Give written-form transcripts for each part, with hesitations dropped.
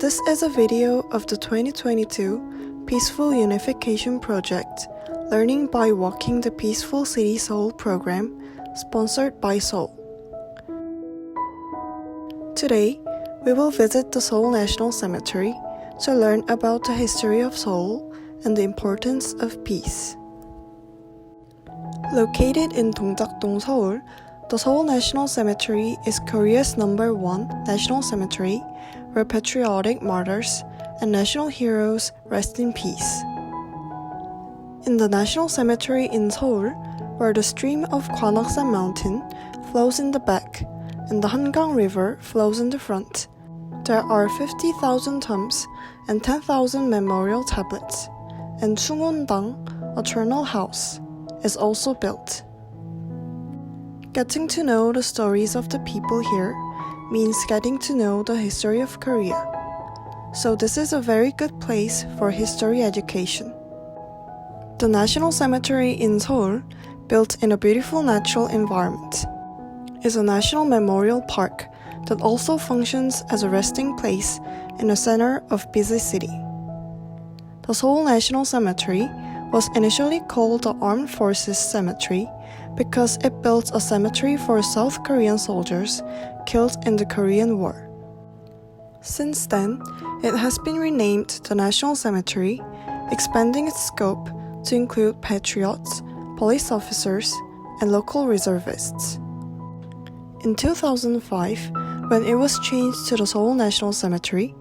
This is a video of the 2022 Peaceful Unification Project, Learning by Walking the Peaceful City Seoul program, sponsored by Seoul. Today, we will visit the Seoul National Cemetery to learn about the history of Seoul and the importance of peace. Located in Dongjakdong, Seoul, the Seoul National Cemetery is Korea's #1 national cemetery where patriotic martyrs and national heroes rest in peace. In the National Cemetery in Seoul, where the stream of Gwanaksan Mountain flows in the back and the Hangang River flows in the front, there are 50,000 tombs and 10,000 memorial tablets, and Sungwon-dang, Eternal House, is also built. Getting to know the stories of the people here means getting to know the history of Korea. So this is a very good place for history education. The National Cemetery in Seoul, built in a beautiful natural environment, is a national memorial park that also functions as a resting place in the center of busy city. The Seoul National Cemetery was initially called the Armed Forces Cemetery because it built a cemetery for South Korean soldiers killed in the Korean War. Since then, it has been renamed the National Cemetery, expanding its scope to include patriots, police officers, and local reservists. In 2005, when it was changed to the Seoul National Cemetery,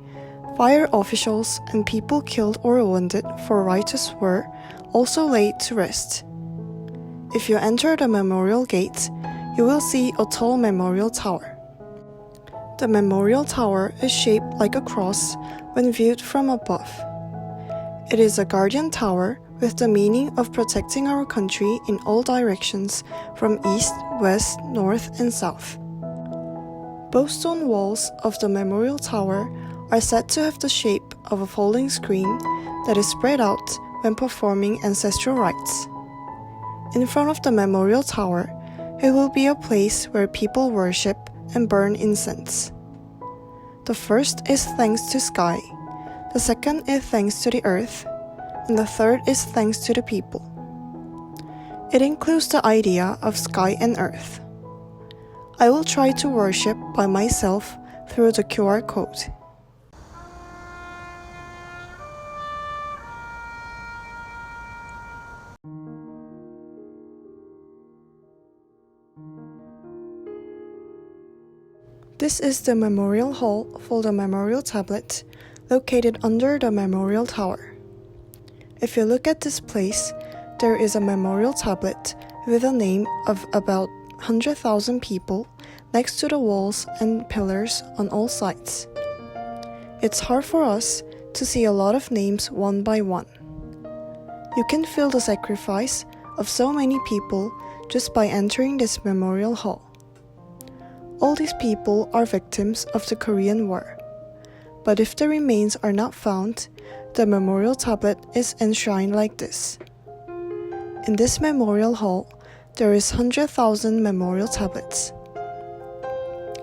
fire officials and people killed or wounded for righteous war also laid to rest. If you enter the memorial gate, you will see a tall memorial tower. The memorial tower is shaped like a cross when viewed from above. It is a guardian tower with the meaning of protecting our country in all directions from east, west, north, and south. Both stone walls of the memorial tower are said to have the shape of a folding screen that is spread out when performing ancestral rites. In front of the memorial tower, it will be a place where people worship and burn incense. The first is thanks to sky, the second is thanks to the earth, and the third is thanks to the people. It includes the idea of sky and earth. I will try to worship by myself through the QR code. This is the memorial hall for the memorial tablet, located under the memorial tower. If you look at this place, there is a memorial tablet with a name of about 100,000 people next to the walls and pillars on all sides. It's hard for us to see a lot of names one by one. You can feel the sacrifice of so many people just by entering this memorial hall. All these people are victims of the Korean War. But if the remains are not found, the memorial tablet is enshrined like this. In this memorial hall, there is 100,000 memorial tablets.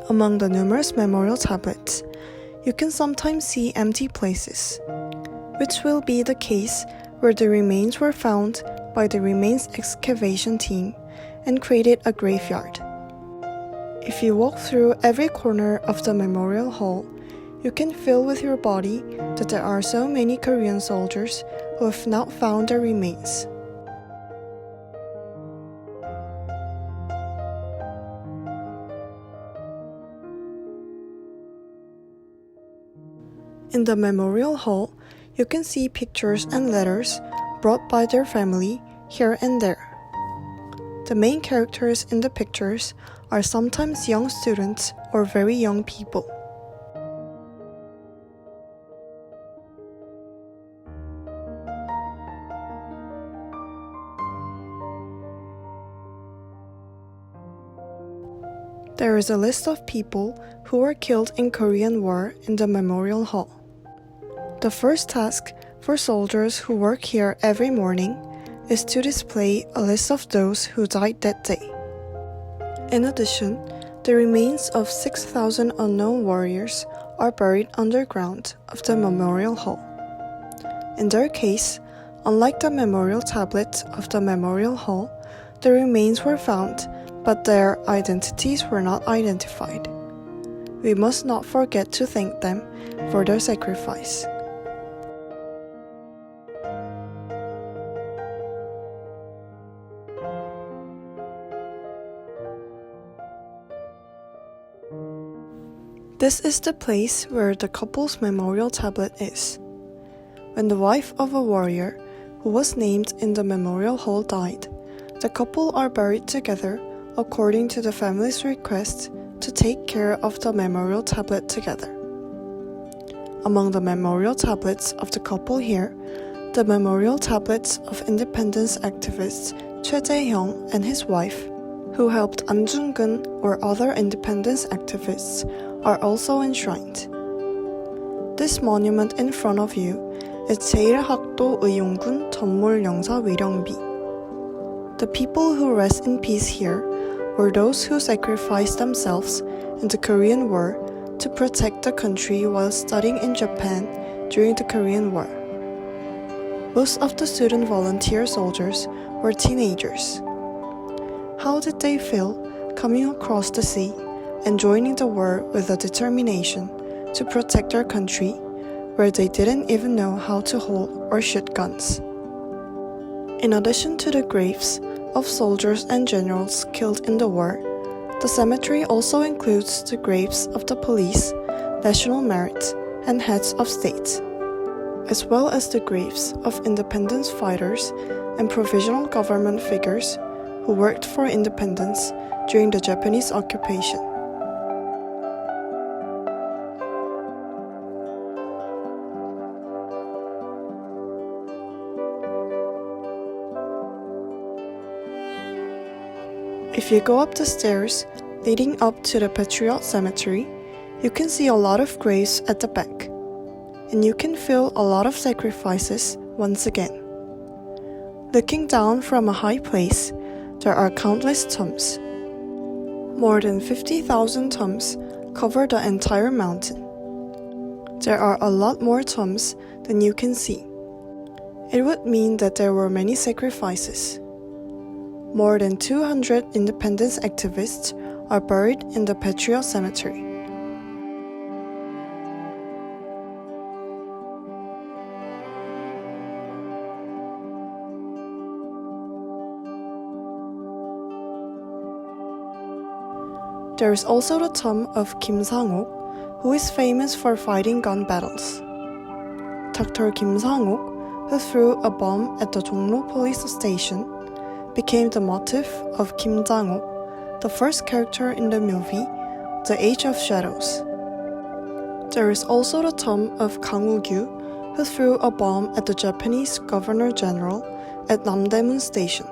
Among the numerous memorial tablets, you can sometimes see empty places, which will be the case where the remains were found by the remains excavation team and created a graveyard. If you walk through every corner of the memorial hall, you can feel with your body that there are so many Korean soldiers who have not found their remains. In the memorial hall, you can see pictures and letters brought by their family here and there. The main characters in the pictures are sometimes young students or very young people. There is a list of people who were killed in Korean War in the memorial hall. The first task for soldiers who work here every morning is to display a list of those who died that day. In addition, the remains of 6,000 unknown warriors are buried underground of the Memorial Hall. In their case, unlike the memorial tablet of the Memorial Hall, the remains were found, but their identities were not identified. We must not forget to thank them for their sacrifice. This is the place where the couple's memorial tablet is. When the wife of a warrior, who was named in the Memorial Hall, died, the couple are buried together according to the family's request to take care of the memorial tablet together. Among the memorial tablets of the couple here, the memorial tablets of independence activists Choi Jae-hyung and his wife, who helped An Jung-geun or other independence activists, are also enshrined. This monument in front of you is 제1학도 의용군 전몰영사 위령비. The people who rest in peace here were those who sacrificed themselves in the Korean War to protect the country while studying in Japan during the Korean War. Most of the student volunteer soldiers were teenagers. How did they feel coming across the sea and joining the war with a determination to protect their country where they didn't even know how to hold or shoot guns? In addition to the graves of soldiers and generals killed in the war, the cemetery also includes the graves of the police, national merit, and heads of state, as well as the graves of independence fighters and provisional government figures who worked for independence during the Japanese occupation. If you go up the stairs leading up to the Patriot Cemetery, you can see a lot of graves at the back, and you can feel a lot of sacrifices once again. Looking down from a high place, there are countless tombs. More than 50,000 tombs cover the entire mountain. There are a lot more tombs than you can see. It would mean that there were many sacrifices. More than 200 independence activists are buried in the Patriot Cemetery. There is also the tomb of Kim Sang-ok, who is famous for fighting gun battles. Dr. Kim Sang-ok, who threw a bomb at the Jongno police station, became the motif of Kim Jang-ok, the first character in the movie The Age of Shadows. There is also the tomb of Kang Woo-gyu, who threw a bomb at the Japanese Governor General at Namdaemun Station.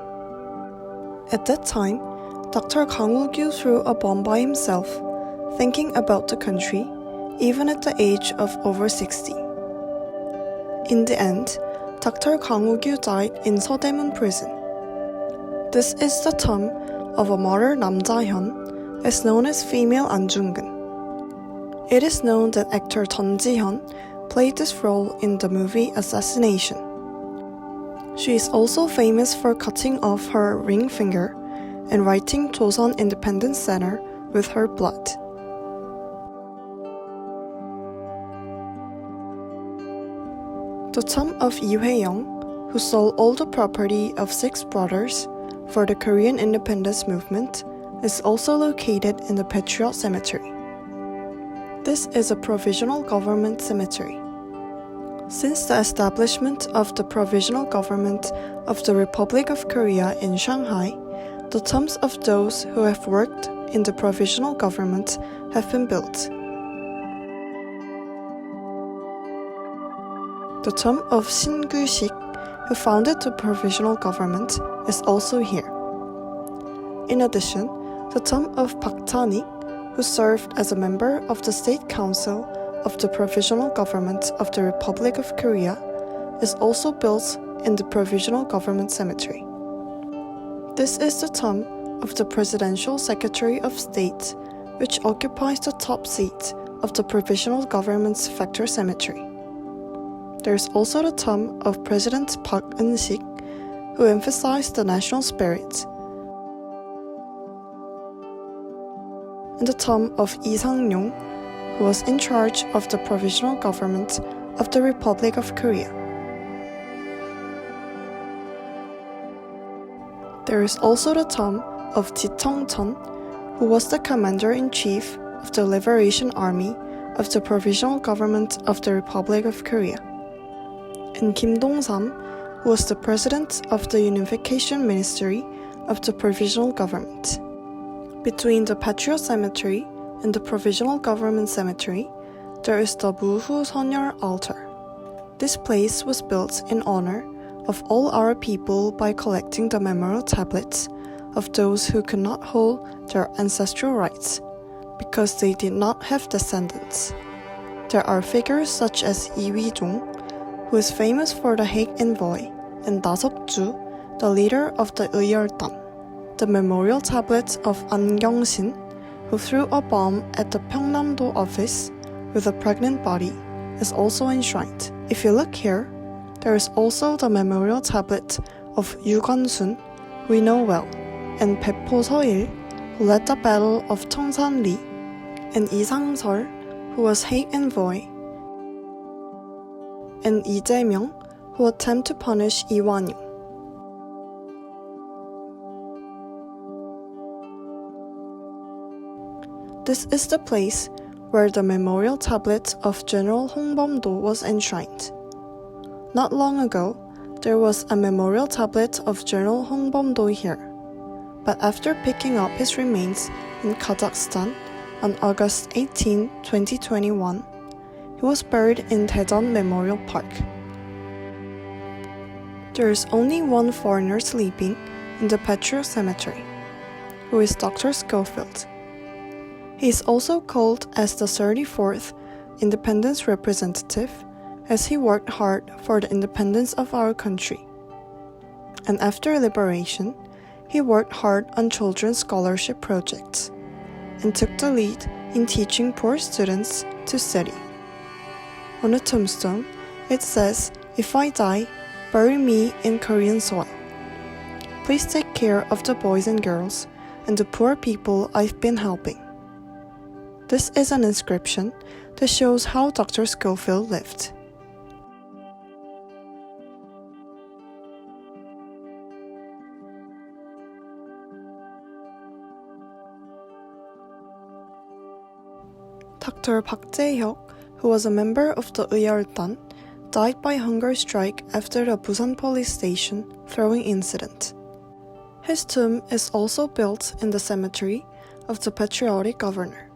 At that time, Dr. Kang Woo-gyu threw a bomb by himself, thinking about the country, even at the age of over 60. In the end, Dr. Kang Woo-gyu died in Seodaemun prison. This is the tomb of a martyr Nam Ja-hyun, as known as female An Jung-geun. It is known that actor Jeon Ji-hyun played this role in the movie Assassination. She is also famous for cutting off her ring finger and writing Joseon Independence Center with her blood. The tomb of Lee Hye-young, who sold all the property of 6 brothers for the Korean independence movement, is also located in the Patriot Cemetery. This is a provisional government cemetery. Since the establishment of the provisional government of the Republic of Korea in Shanghai, the tombs of those who have worked in the provisional government have been built. The tomb of Shin Gu-sik, who founded the provisional government, is also here. In addition, the tomb of Park Ta-nik, who served as a member of the State Council of the Provisional Government of the Republic of Korea, is also built in the Provisional Government Cemetery. This is the tomb of the Presidential Secretary of State, which occupies the top seat of the Provisional Government's Vector Cemetery. There is also the tomb of President Park Eun-sik, who emphasized the national spirit, and the tomb of Lee Sang-ryong, who was in charge of the Provisional Government of the Republic of Korea. There is also the tomb of Ji Tong-cheon, who was the Commander-in-Chief of the Liberation Army of the Provisional Government of the Republic of Korea, and Kim Dong-sam, who was the President of the Unification Ministry of the Provisional Government. Between the Patriot Cemetery and the Provisional Government Cemetery, there is the Buhu Seonyeol altar. This place was built in honor of all our people by collecting the memorial tablets of those who could not hold their ancestral rights because they did not have descendants. There are figures such as Lee Wi-jong, who is famous for the Hague Envoy, and Da Seok-ju, the leader of the Euldan. The memorial tablet of An Kyung-sin, who threw a bomb at the Pyeongnam-do office with a pregnant body, is also enshrined. If you look here, there is also the memorial tablet of Yu Gun-sun, who we know well, and Baepo Seoil, who led the Battle of Cheongsan-ri, and Lee Sang-seol, who was Hague Envoy, and Lee Jae-myung, who attempted to punish Lee Wan-yong. This is the place where the memorial tablet of General Hong Bom-do was enshrined. Not long ago, there was a memorial tablet of General Hong Bom-do here, but after picking up his remains in Kazakhstan on August 18, 2021, he was buried in Daejeon Memorial Park. There is only one foreigner sleeping in the Patriot Cemetery, who is Dr. Schofield. He is also called as the 34th Independence Representative, as he worked hard for the independence of our country. And after liberation, he worked hard on children's scholarship projects and took the lead in teaching poor students to study. On the tombstone, it says, "If I die, bury me in Korean soil. Please take care of the boys and girls and the poor people I've been helping." This is an inscription that shows how Dr. Schofield lived. Dr. Park Jae-hyuk, who was a member of the Euldan, died by hunger strike after the Busan police station throwing incident. His tomb is also built in the cemetery of the patriotic governor.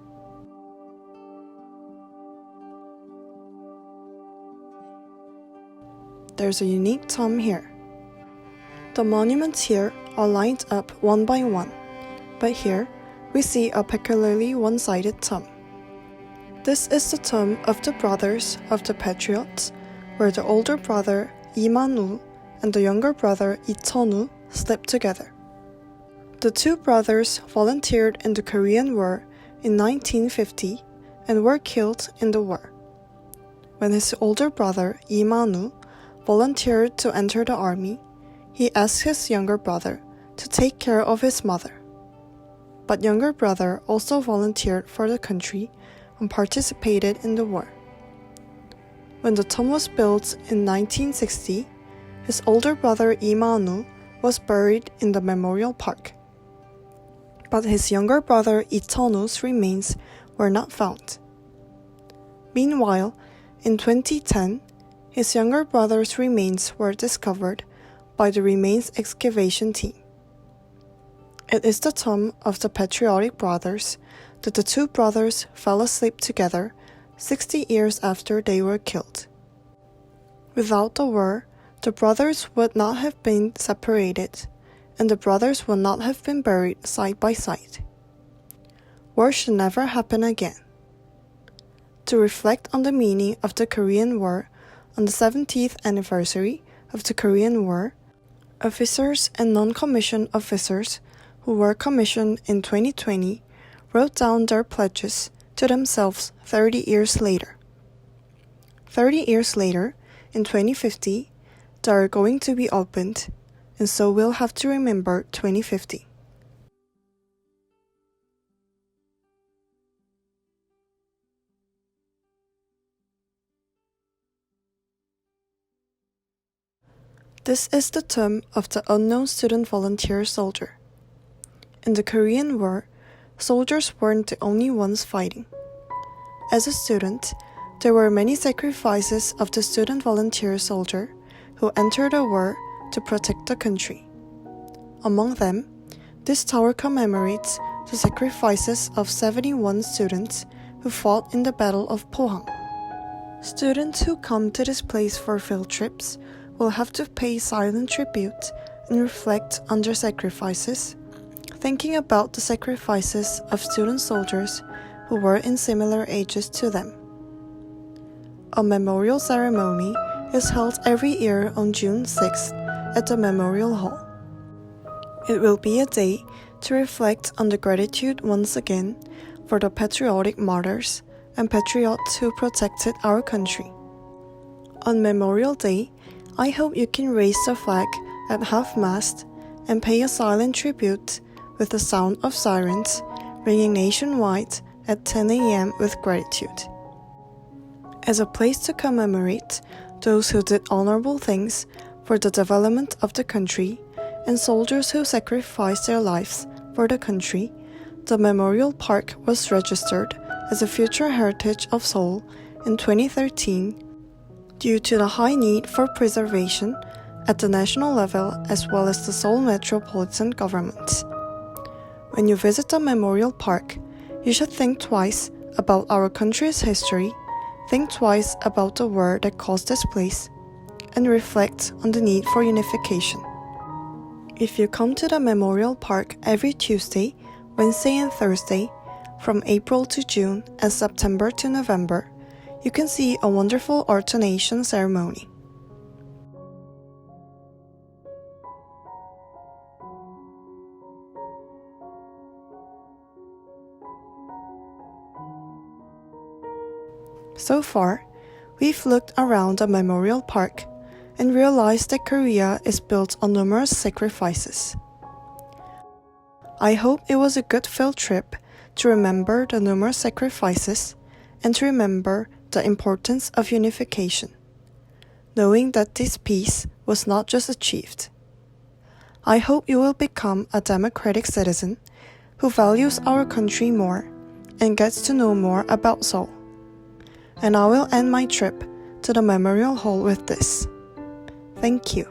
There's a unique tomb here. The monuments here are lined up one by one, but here we see a peculiarly one-sided tomb. This is the tomb of the brothers of the patriots, where the older brother Lee Man-woo and the younger brother Lee Chun-woo slept together. The two brothers volunteered in the Korean War in 1950 and were killed in the war. When his older brother Lee Man-woo volunteered to enter the army, he asked his younger brother to take care of his mother. But younger brother also volunteered for the country and participated in the war. When the tomb was built in 1960, his older brother Lee Man-woo was buried in the memorial park. But his younger brother Lee Chun-woo's remains were not found. Meanwhile, in 2010, his younger brother's remains were discovered by the remains excavation team. It is the tomb of the patriotic brothers that the two brothers fell asleep together 60 years after they were killed. Without the war, the brothers would not have been separated, and the brothers would not have been buried side by side. War should never happen again. To reflect on the meaning of the Korean War, on the 70th anniversary of the Korean War, officers and non-commissioned officers who were commissioned in 2020 wrote down their pledges to themselves 30 years later. 30 years later, in 2050, they are going to be opened, and so we'll have to remember 2050. This is the tomb of the unknown student volunteer soldier. In the Korean War, soldiers weren't the only ones fighting. As a student, there were many sacrifices of the student volunteer soldier who entered the war to protect the country. Among them, this tower commemorates the sacrifices of 71 students who fought in the Battle of Pohang. Students who come to this place for field trips will have to pay silent tribute and reflect on their sacrifices, thinking about the sacrifices of student soldiers who were in similar ages to them. A memorial ceremony is held every year on June 6th at the Memorial Hall. It will be a day to reflect on the gratitude once again for the patriotic martyrs and patriots who protected our country. On Memorial Day, I hope you can raise the flag at half-mast and pay a silent tribute with the sound of sirens ringing nationwide at 10 a.m. with gratitude. As a place to commemorate those who did honorable things for the development of the country and soldiers who sacrificed their lives for the country, the Memorial Park was registered as a Future Heritage of Seoul in 2013 due to the high need for preservation at the national level as well as the Seoul metropolitan government. When you visit the Memorial Park, you should think twice about our country's history, think twice about the war that caused this place, and reflect on the need for unification. If you come to the Memorial Park every Tuesday, Wednesday and Thursday, from April to June and September to November, you can see a wonderful ordination ceremony. So far, we've looked around the Memorial Park and realized that Korea is built on numerous sacrifices. I hope it was a good field trip to remember the numerous sacrifices and to remember the importance of unification, knowing that this peace was not just achieved. I hope you will become a democratic citizen who values our country more and gets to know more about Seoul. And I will end my trip to the Memorial Hall with this. Thank you.